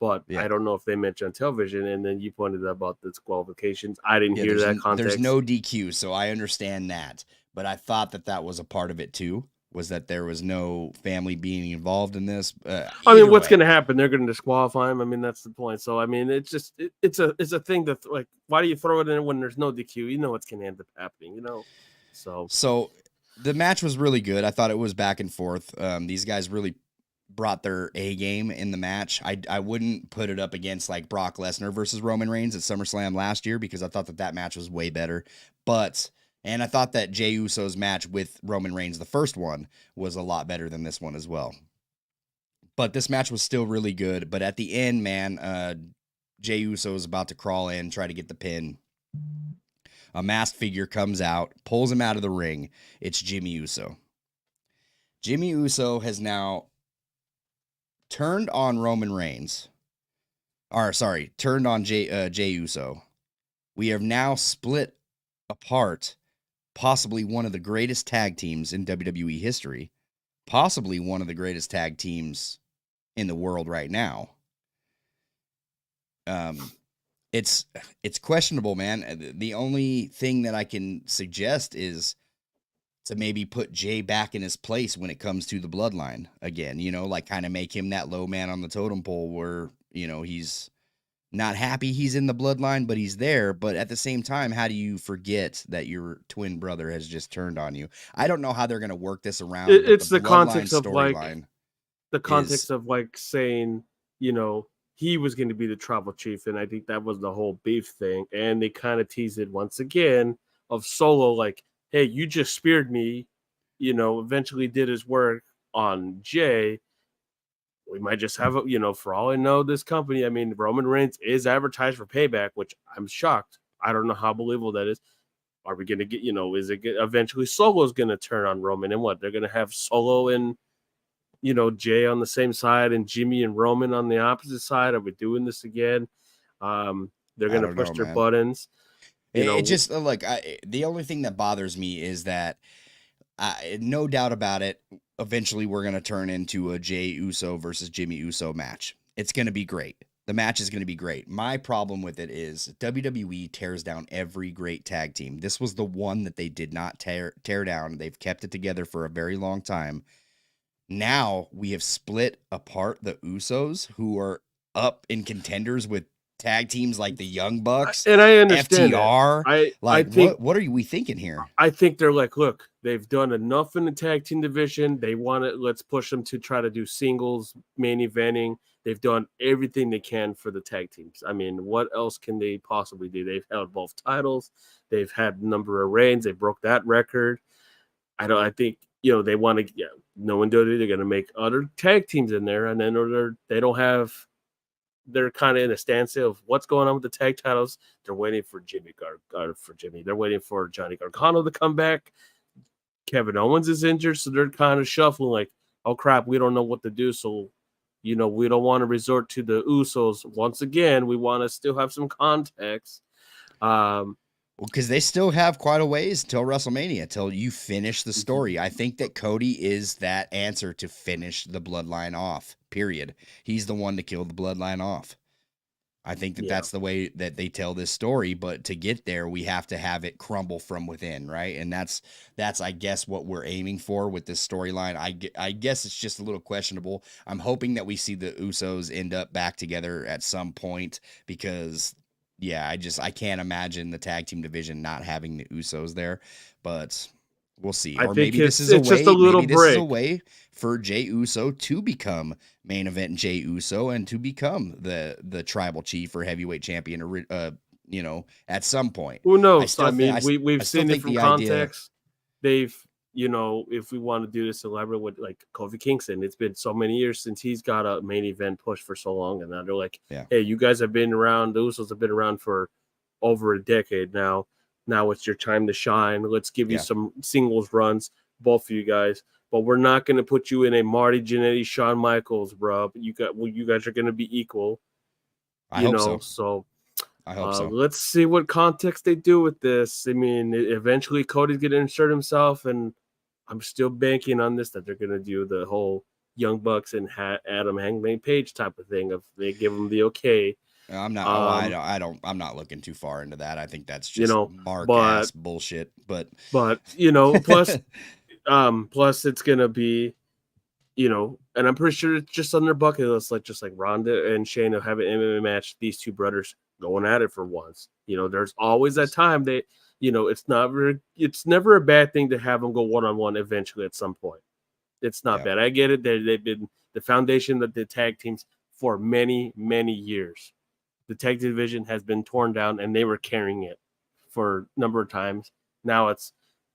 But I don't know if they mentioned on television. And then you pointed out about the disqualifications. I didn't hear that context. There's no DQ, so I understand that. But I thought that was a part of it too, was that there was no family being involved in this. I mean, what's going to happen? They're going to disqualify him. I mean, that's the point. So, I mean, it's just it's a thing that, like, why do you throw it in when there's no DQ? You know what's going to end up happening, So the match was really good. I thought it was back and forth. These guys really brought their A game in the match. I wouldn't put it up against like Brock Lesnar versus Roman Reigns at SummerSlam last year, because I thought that match was way better. And I thought that Jey Uso's match with Roman Reigns, the first one, was a lot better than this one as well. But this match was still really good. But at the end, man, Jey Uso is about to crawl in, try to get the pin. A masked figure comes out, pulls him out of the ring. It's Jimmy Uso. Jimmy Uso has now turned on Roman Reigns. Turned on Jey Uso. We have now split apart possibly one of the greatest tag teams in WWE history, possibly one of the greatest tag teams in the world right now. It's questionable, man. The only thing that I can suggest is to maybe put Jay back in his place when it comes to the bloodline again, like kind of make him that low man on the totem pole where, he's not happy he's in the bloodline, but he's there. But at the same time, how do you forget that your twin brother has just turned on you? I don't know how they're going to work this around. It's the context of like saying, he was going to be the tribal chief. And I think that was the whole beef thing. And they kind of teased it once again of Solo, like, hey, you just speared me, eventually did his work on Jay. We might just have for all I know, this company, I mean, Roman Reigns is advertised for Payback, which I'm shocked. I don't know how believable that is. Are we going to get, is it eventually Solo's going to turn on Roman, and what? They're going to have Solo and, Jay on the same side and Jimmy and Roman on the opposite side. Are we doing this again? They're going to push their buttons. It just the only thing that bothers me is that no doubt about it, eventually we're going to turn into a Jay Uso versus Jimmy Uso match. It's going to be great. The match is going to be great. My problem with it is WWE tears down every great tag team. This was the one that they did not tear down. They've kept it together for a very long time. Now we have split apart the Usos, who are up in contenders with tag teams like the Young Bucks and I understand FTR. I think, what are we thinking here? I think they're like, look, they've done enough in the tag team division. They want it. Let's push them to try to do singles, main eventing. They've done everything they can for the tag teams. I mean, what else can they possibly do? They've held both titles. They've had a number of reigns. They broke that record. I think, they want to, knowing WWE, they're going to make other tag teams in there. And then they're kind of in a standstill of what's going on with the tag titles. They're waiting for Jimmy. They're waiting for Johnny Gargano to come back. Kevin Owens is injured, so they're kind of shuffling like, oh crap, we don't know what to do. So, we don't want to resort to the Usos. Once again, we want to still have some context. Because they still have quite a ways till WrestleMania, till you finish the story. I think that Cody is that answer to finish the bloodline off, period. He's the one to kill the bloodline off. I think that that's the way that they tell this story, but to get there, we have to have it crumble from within, right? And that's I guess, what we're aiming for with this storyline. I guess it's just a little questionable. I'm hoping that we see the Usos end up back together at some point because... yeah, I can't imagine the tag team division not having the Usos there, but we'll see. Or maybe this is just a little break. This is a way for Jay Uso to become main event Jay Uso and to become the tribal chief or heavyweight champion, at some point. Who knows? We've seen it from context. They've, if we want to do this elaborate with like Kofi Kingston, it's been so many years since he's got a main event push for so long. And now they're like, hey, you guys have been around. The Usos have been around for over a decade now. Now it's your time to shine. Let's give you some singles runs, both of you guys. But we're not going to put you in a Marty Jannetty, Shawn Michaels, bro. You guys are going to be equal. I hope so. I hope so. Let's see what context they do with this. I mean, eventually Cody's going to insert himself, and I'm still banking on this, that they're going to do the whole Young Bucks and Adam Hangman Page type of thing. If they give them the okay. I'm not. I'm not looking too far into that. I think that's just ass bullshit. But plus, plus it's going to be, and I'm pretty sure it's just on their bucket list, just like Ronda and Shayna have an MMA match. These two brothers going at it for once. There's always that time they. It's never a bad thing to have them go one-on-one eventually at some point. It's not bad. I get it. They've been the foundation of the tag teams for many, many years. The tag division has been torn down, and they were carrying it for a number of times. Now it's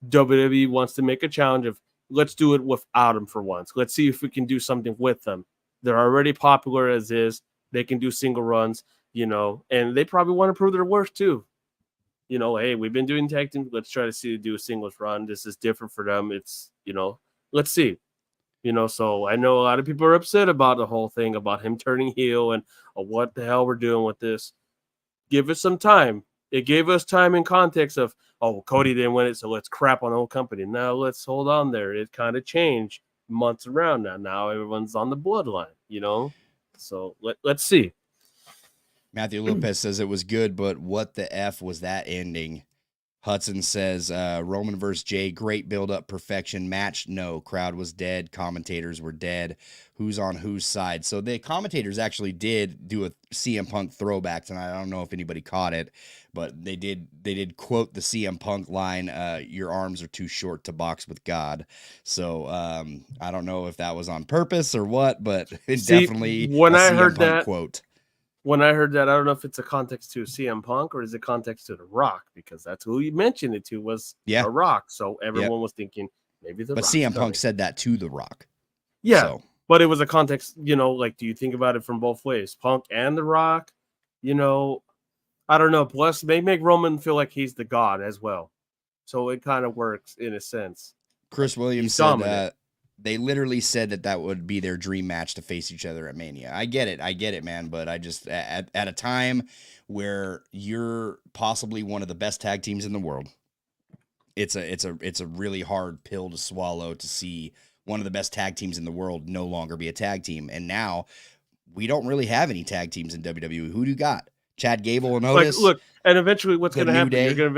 WWE wants to make a challenge of let's do it without them for once. Let's see if we can do something with them. They're already popular as is. They can do single runs, and they probably want to prove their worth too. Hey, we've been doing tag team. Let's try to do a singles run. This is different for them. It's, let's see. So I know a lot of people are upset about the whole thing about him turning heel and what the hell we're doing with this. Give us some time. It gave us time and context of, Cody didn't win it, so let's crap on the whole company. Now let's hold on there. It kind of changed months around now. Now everyone's on the bloodline, So let's see. Matthew Lopez says it was good, but what the F was that ending? Hudson says Roman versus Jay, great build-up, perfection. Match, no. Crowd was dead. Commentators were dead. Who's on whose side? So the commentators actually did do a CM Punk throwback tonight. I don't know if anybody caught it, but they did quote the CM Punk line, your arms are too short to box with God. So I don't know if that was on purpose or what, but it definitely when I heard Punk that quote. When I heard that, I don't know if it's a context to CM Punk or is it context to The Rock, because that's who he mentioned it to was The Rock. So everyone was thinking maybe The Rock. But CM Punk said that to The Rock. Yeah. So. But it was a context, do you think about it from both ways? Punk and The Rock, I don't know. Plus, they make Roman feel like he's the god as well. So it kind of works in a sense. Chris Williams said they literally said that would be their dream match to face each other at Mania. I get it, man. But I just at a time where you're possibly one of the best tag teams in the world, it's a really hard pill to swallow to see one of the best tag teams in the world no longer be a tag team. And now we don't really have any tag teams in WWE. Who do you got? Chad Gable and Otis. Look, and eventually what's going to happen? Day. You're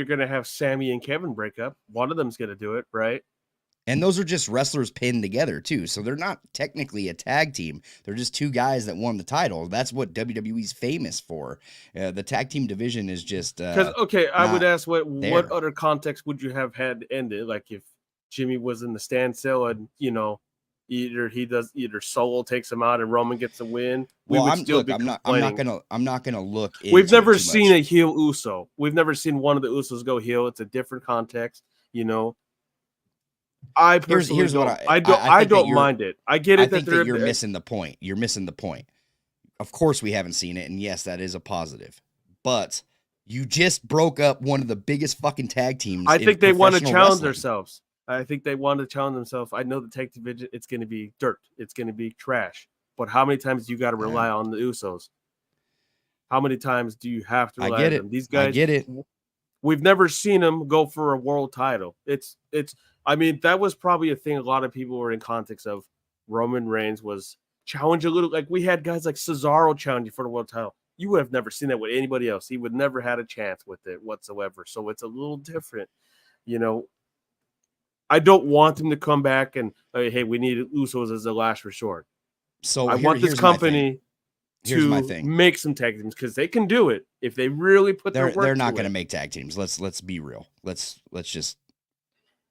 going to have Sammy and Kevin break up. One of them's going to do it, right? And those are just wrestlers pinned together too. So they're not technically a tag team. They're just two guys that won the title. That's what WWE's famous for. The tag team division is just I would ask what other context would you have had to end it? Like if Jimmy was in the standstill and, either Solo takes him out and Roman gets a win. I'm not gonna look. We've never seen a heel Uso. We've never seen one of the Usos go heel. It's a different context, I personally I don't mind it. I get it. I think that you're missing the point. You're missing the point. Of course, we haven't seen it, and yes, that is a positive. But you just broke up one of the biggest fucking tag teams. I think they want to challenge themselves. I think they want to challenge themselves. I know the tag division, it's going to be dirt. It's going to be trash. But how many times do you got to rely on the Usos? How many times do you have to rely on them? These guys, I get it. We've never seen them go for a world title. I mean, that was probably a thing a lot of people were in context of. Roman Reigns was challenged a little. Like we had guys like Cesaro challenging for the world title. You would have never seen that with anybody else. He would never had a chance with it whatsoever. So it's a little different, I don't want him to come back and hey, we need Usos as the last resort. So I want this company to make some tag teams because they can do it if they really put their work. They're not going to make tag teams. Let's be real. Let's just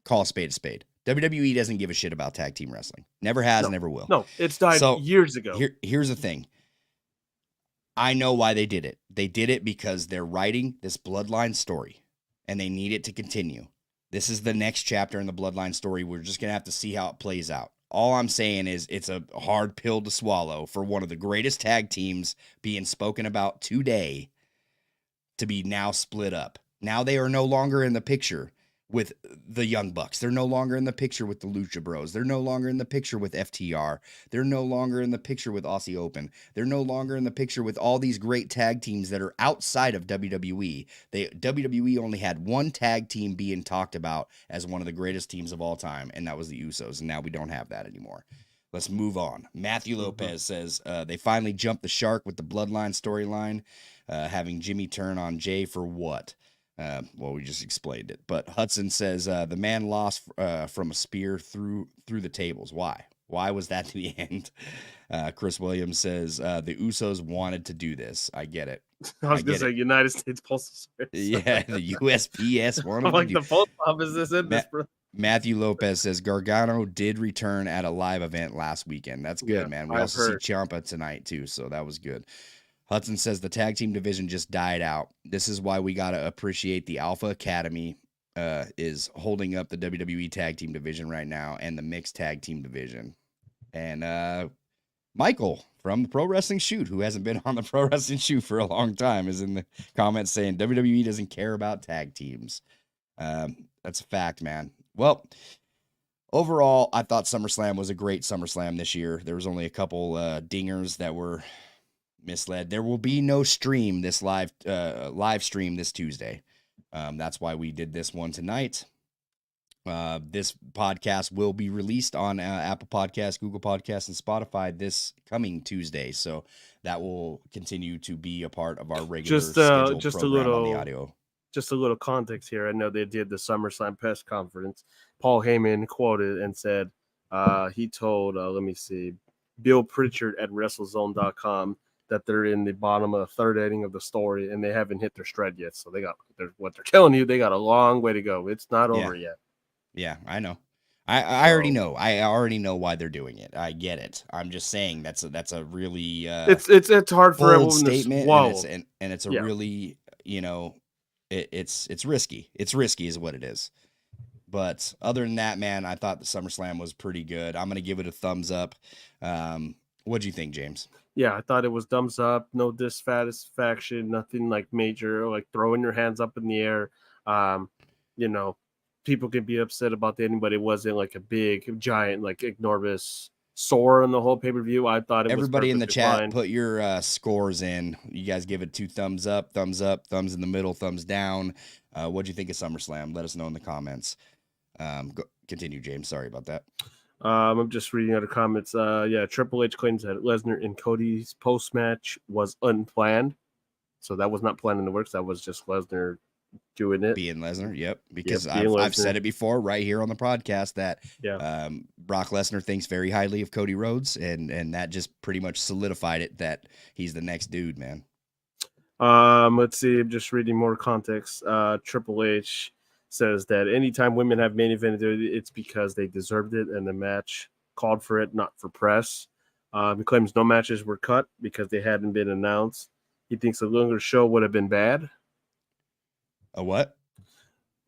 call a spade a spade. WWE doesn't give a shit about tag team wrestling. Never has, never will. No, it's died years ago. Here's the thing. I know why they did it. They did it because they're writing this bloodline story, and they need it to continue. This is the next chapter in the bloodline story. We're just going to have to see how it plays out. All I'm saying is it's a hard pill to swallow for one of the greatest tag teams being spoken about today to be now split up. Now they are no longer in the picture with the Young Bucks. They're no longer in the picture with the Lucha Bros. They're no longer in the picture with FTR. They're no longer in the picture with Aussie Open. They're no longer in the picture with all these great tag teams that are outside of WWE. WWE only had one tag team being talked about as one of the greatest teams of all time, and that was the Usos, and now we don't have that anymore. Let's move on. Matthew Lopez says they finally jumped the shark with the Bloodline storyline, having Jimmy turn on Jay for what? Well, we just explained it. But Hudson says the man lost from a spear through the tables. Why? Why was that to the end? Chris Williams says the Usos wanted to do this. I get it. I was going to say United States Postal Service. Yeah, the USPS wanted to do. The post office is in this. Matthew Lopez says Gargano did return at a live event last weekend. That's good, man. We also see Ciampa tonight too, so that was good. Hudson says the tag team division just died out. This is why we got to appreciate the Alpha Academy is holding up the WWE tag team division right now and the mixed tag team division. And Michael from the Pro Wrestling Shoot, who hasn't been on the Pro Wrestling Shoot for a long time, is in the comments saying WWE doesn't care about tag teams. That's a fact, man. Well, overall, I thought SummerSlam was a great SummerSlam this year. There was only a couple dingers that were misled. There will be no stream this live stream this Tuesday. That's why we did this one tonight. This podcast will be released on Apple Podcasts, Google Podcasts, and Spotify this coming Tuesday. So that will continue to be a part of our regular scheduled program on the audio. Just a little context here. I know they did the SummerSlam press conference. Paul Heyman quoted and said he told Bill Pritchard at WrestleZone.com that they're in the bottom of the third inning of the story and they haven't hit their stride yet. So what they're telling you, they got a long way to go. It's not over yet. Yeah, I know. I already know. I already know why they're doing it. I get it. I'm just saying that's a really it's hard for everyone statement to swallow. and it's a really it's risky. It's risky is what it is. But other than that, man, I thought the SummerSlam was pretty good. I'm gonna give it a thumbs up. What'd you think, James? Yeah, I thought it was thumbs up, no dissatisfaction, nothing like major, like throwing your hands up in the air. people can be upset about the ending, but it wasn't like a big, giant, like enormous sore on the whole pay-per-view. I thought everybody in the chat fine. put your scores in. You guys give it 2 thumbs up, thumbs in the middle, thumbs down. What'd you think of SummerSlam? Let us know in the comments. Continue, James. Sorry about that. I'm just reading other comments. Triple H claims that Lesnar and Cody's post-match was unplanned. So that was not planned in the works. That was just Lesnar doing it. Being Lesnar, yep. Because I've said it before right here on the podcast that Brock Lesnar thinks very highly of Cody Rhodes, and that just pretty much solidified it that he's the next dude, man. Let's see. I'm just reading more context. Triple H says that anytime women have main evented, it's because they deserved it and the match called for it, not for press. He claims no matches were cut because they hadn't been announced. He thinks a longer show would have been bad. A what?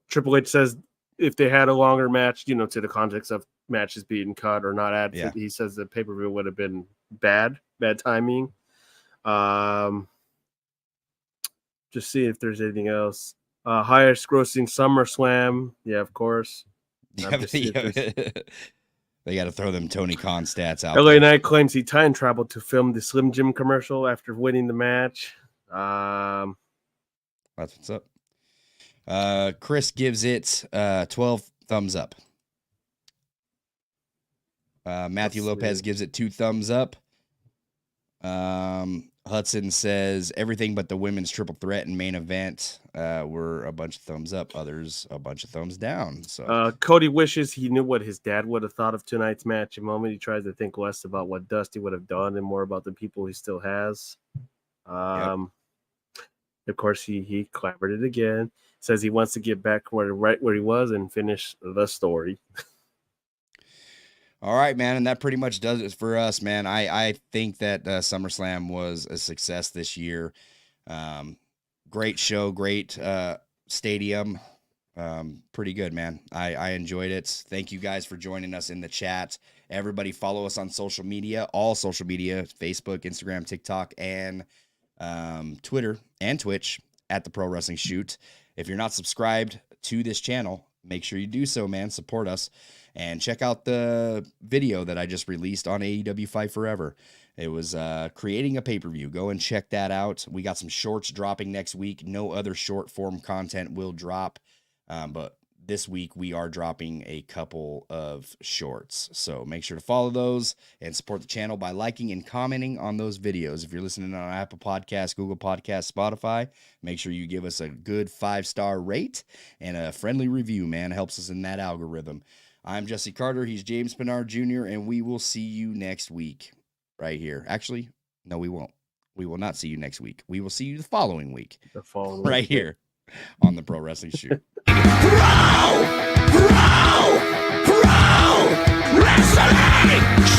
Triple H says if they had a longer match, to the context of matches being cut or not added, he says the pay-per-view would have been bad timing. Just see if there's anything else. Highest grossing SummerSlam. Yeah, of course. They got to throw them Tony Khan stats out. LA Knight claims he time traveled to film the Slim Jim commercial after winning the match. That's what's up. Chris gives it 12 thumbs up. Matthew Lopez gives it 2 thumbs up. Hudson says everything but the women's triple threat and main event were a bunch of thumbs up. Others a bunch of thumbs down. So Cody wishes he knew what his dad would have thought of tonight's match. A moment he tries to think less about what Dusty would have done and more about the people he still has. Of course, he clobbered it again. Says he wants to get back right where he was and finish the story. All right, man, and that pretty much does it for us, man. I think that SummerSlam was a success this year. Great show, great stadium. Pretty good, man. I enjoyed it. Thank you guys for joining us in the chat. Everybody follow us on social media, all social media, Facebook, Instagram, TikTok, and Twitter and Twitch at The Pro Wrestling Shoot. If you're not subscribed to this channel, make sure you do so, man. Support us. And check out the video that I just released on AEW Fight Forever. It was creating a pay-per-view. Go and check that out. We got some shorts dropping next week. No other short form content will drop. But this week we are dropping a couple of shorts. So make sure to follow those and support the channel by liking and commenting on those videos. If you're listening on Apple Podcasts, Google Podcasts, Spotify, make sure you give us a good 5-star rate and a friendly review, man. It helps us in that algorithm. I'm Jesse Carter. He's James Pinard Jr., and we will see you next week right here. Actually, no, we won't. We will not see you next week. We will see you the following week right here on the Pro Wrestling Shoot. Pro Wrestling!